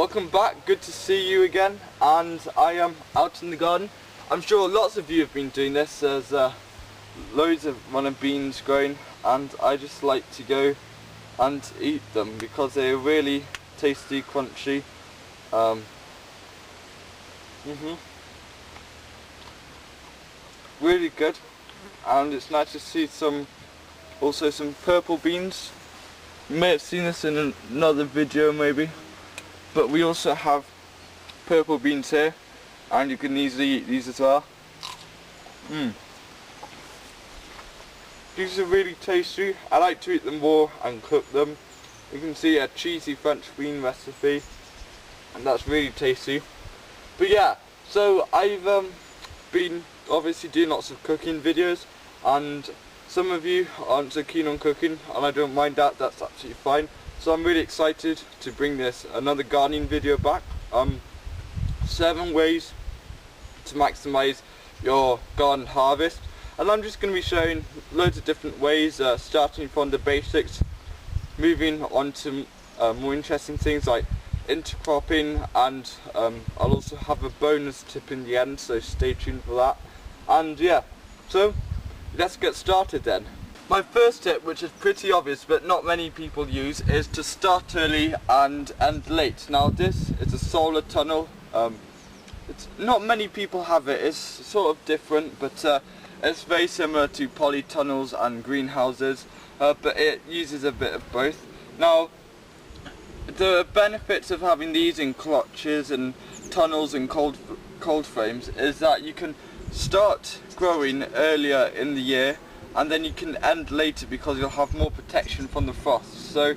welcome back, good to see you again, and I am out in the garden. I'm sure lots of you have been doing this. There's loads of runner beans growing, and I just like to go and eat them because they're really tasty, crunchy. Really good, and it's nice to see also some purple beans. You may have seen this in another video maybe, but we also have purple beans here, and you can easily eat these as well. These are really tasty. I like to eat them raw and cook them. You can see a cheesy French bean recipe, and that's really tasty. But yeah, so I've been obviously doing lots of cooking videos, and some of you aren't so keen on cooking, and I don't mind that, that's absolutely fine. So I'm really excited to bring another gardening video back. 7 ways to maximise your garden harvest, and I'm just going to be showing loads of different ways, starting from the basics, moving on to more interesting things like intercropping, and I'll also have a bonus tip in the end, so stay tuned for that. And yeah, so let's get started then. My first tip, which is pretty obvious but not many people use, is to start early and end late. Now this is a solar tunnel. Not many people have it. It's sort of different, but it's very similar to polytunnels and greenhouses, but it uses a bit of both. Now the benefits of having these in clutches and tunnels and cold frames is that you can start growing earlier in the year, and then you can end later because you'll have more protection from the frost. So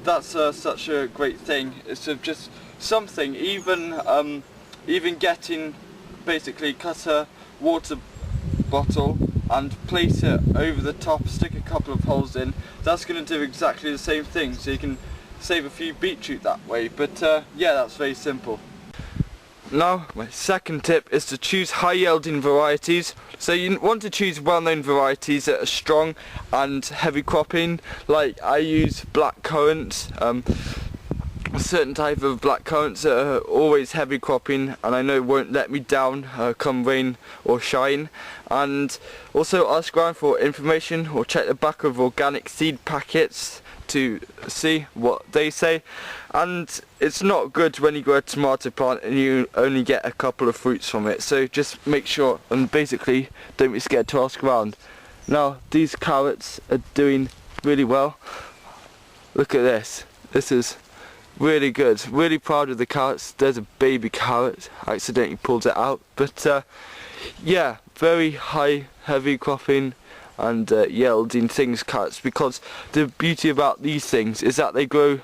that's such a great thing. It's just something, even getting, basically cut a water bottle and place it over the top, stick a couple of holes in, that's going to do exactly the same thing, so you can save a few beetroot that way. But yeah, that's very simple. Now my second tip is to choose high yielding varieties. So you want to choose well-known varieties that are strong and heavy cropping. Like I use black currants, a certain type of black currants that are always heavy cropping, and I know won't let me down come rain or shine. And also ask around for information or check the back of organic seed packets to see what they say. And it's not good when you grow a tomato plant and you only get a couple of fruits from it, so just make sure and basically don't be scared to ask around. Now these carrots are doing really well. Look at this, this is really good. Really proud of the carrots. There's a baby carrot, I accidentally pulled it out, but yeah, very high heavy cropping and yielding things carrots, because the beauty about these things is that they grow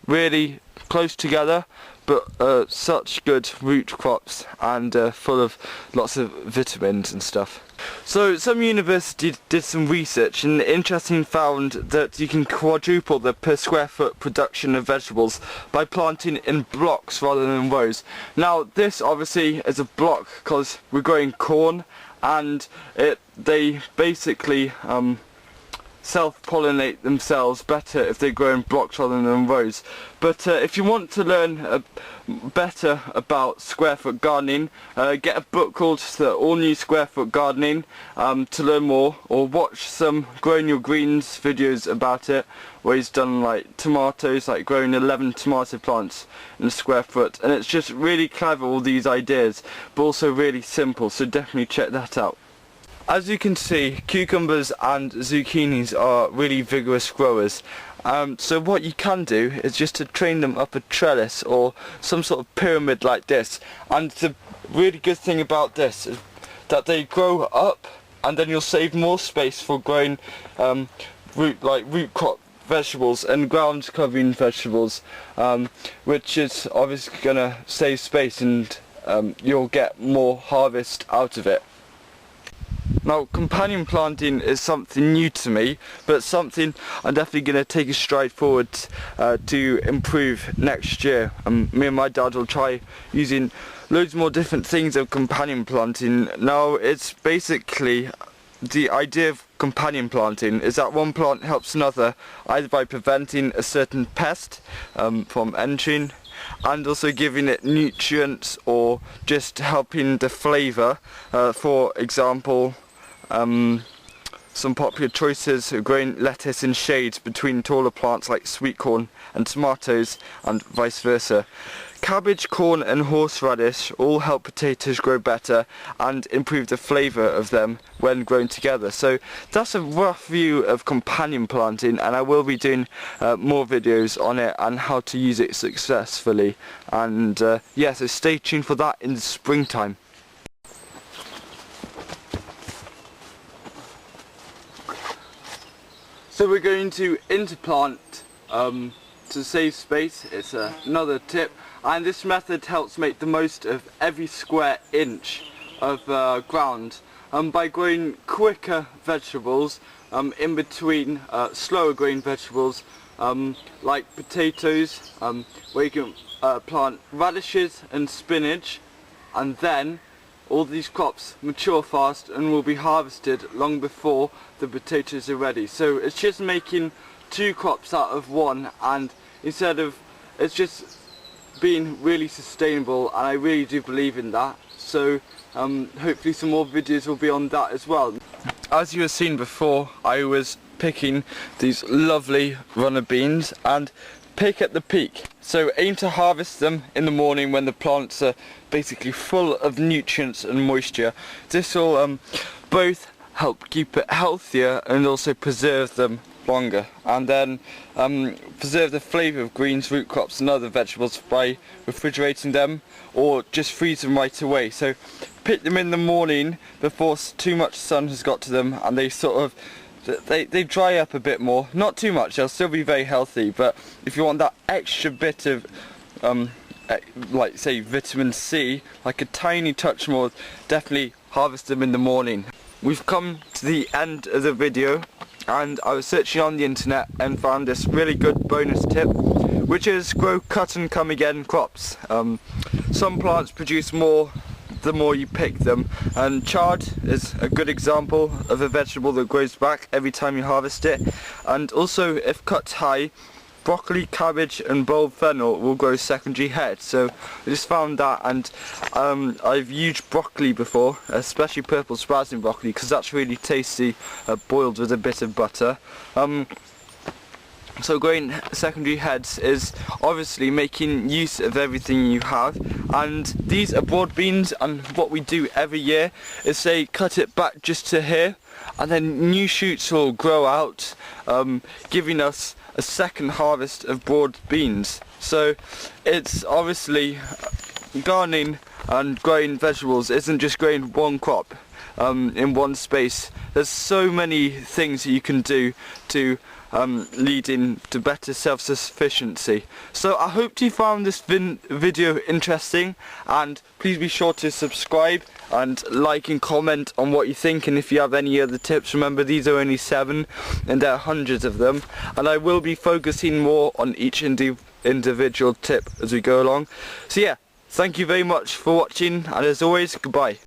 really close together, but such good root crops, and full of lots of vitamins and stuff. So some university did some research, and interesting found that you can quadruple the per square foot production of vegetables by planting in blocks rather than rows. Now this obviously is a block because we're growing corn, and they basically self-pollinate themselves better if they grow in blocks rather than rows. But if you want to learn better about square foot gardening, get a book called The All New Square Foot Gardening to learn more, or watch some Growing Your Greens videos about it, where he's done like tomatoes, like growing 11 tomato plants in a square foot, and it's just really clever, all these ideas, but also really simple, so definitely check that out. As you can see, cucumbers and zucchinis are really vigorous growers. So what you can do is just to train them up a trellis or some sort of pyramid like this. And the really good thing about this is that they grow up, and then you'll save more space for growing root crop vegetables and ground covering vegetables, which is obviously going to save space, and you'll get more harvest out of it. Now companion planting is something new to me, but something I'm definitely going to take a stride forward to improve next year. Me and my dad will try using loads more different things of companion planting. Now it's basically, the idea of companion planting is that one plant helps another either by preventing a certain pest from entering, and also giving it nutrients or just helping the flavour. For example, some popular choices are growing lettuce in shades between taller plants like sweet corn and tomatoes, and vice versa. Cabbage, corn and horseradish all help potatoes grow better and improve the flavour of them when grown together. So that's a rough view of companion planting, and I will be doing more videos on it and how to use it successfully. And yeah, so stay tuned for that in the springtime. So we're going to interplant to save space. It's another tip, and this method helps make the most of every square inch of ground by growing quicker vegetables in between slower growing vegetables like potatoes, where you can plant radishes and spinach, and then all these crops mature fast and will be harvested long before the potatoes are ready. So it's just making 2 crops out of 1, and instead of, it's just being really sustainable, and I really do believe in that. So hopefully some more videos will be on that as well. As you have seen before, I was picking these lovely runner beans, and pick at the peak. So aim to harvest them in the morning when the plants are basically full of nutrients and moisture. This will both help keep it healthier and also preserve them longer, and then preserve the flavour of greens, root crops and other vegetables by refrigerating them or just freeze them right away. So pick them in the morning before too much sun has got to them, and they sort of they dry up a bit more, not too much, they'll still be very healthy, but if you want that extra bit of like say vitamin C, like a tiny touch more, definitely harvest them in the morning. We've come to the end of the video, and I was searching on the internet and found this really good bonus tip, which is grow cut and come again crops. Some plants produce more the more you pick them, and chard is a good example of a vegetable that grows back every time you harvest it. And also, if cut high, broccoli, cabbage and bulb fennel will grow secondary heads. So I just found that, and I've used broccoli before, especially purple sprouting broccoli, because that's really tasty boiled with a bit of butter. So growing secondary heads is obviously making use of everything you have, and these are broad beans, and what we do every year is say cut it back just to here, and then new shoots will grow out, giving us a second harvest of broad beans. So it's obviously gardening and growing vegetables isn't just growing one crop in one space. There's so many things that you can do to leading to better self-sufficiency. So I hope you found this video interesting, and please be sure to subscribe and like and comment on what you think, and if you have any other tips. Remember, these are only 7 and there are hundreds of them, and I will be focusing more on each individual tip as we go along. So yeah, thank you very much for watching, and as always, goodbye.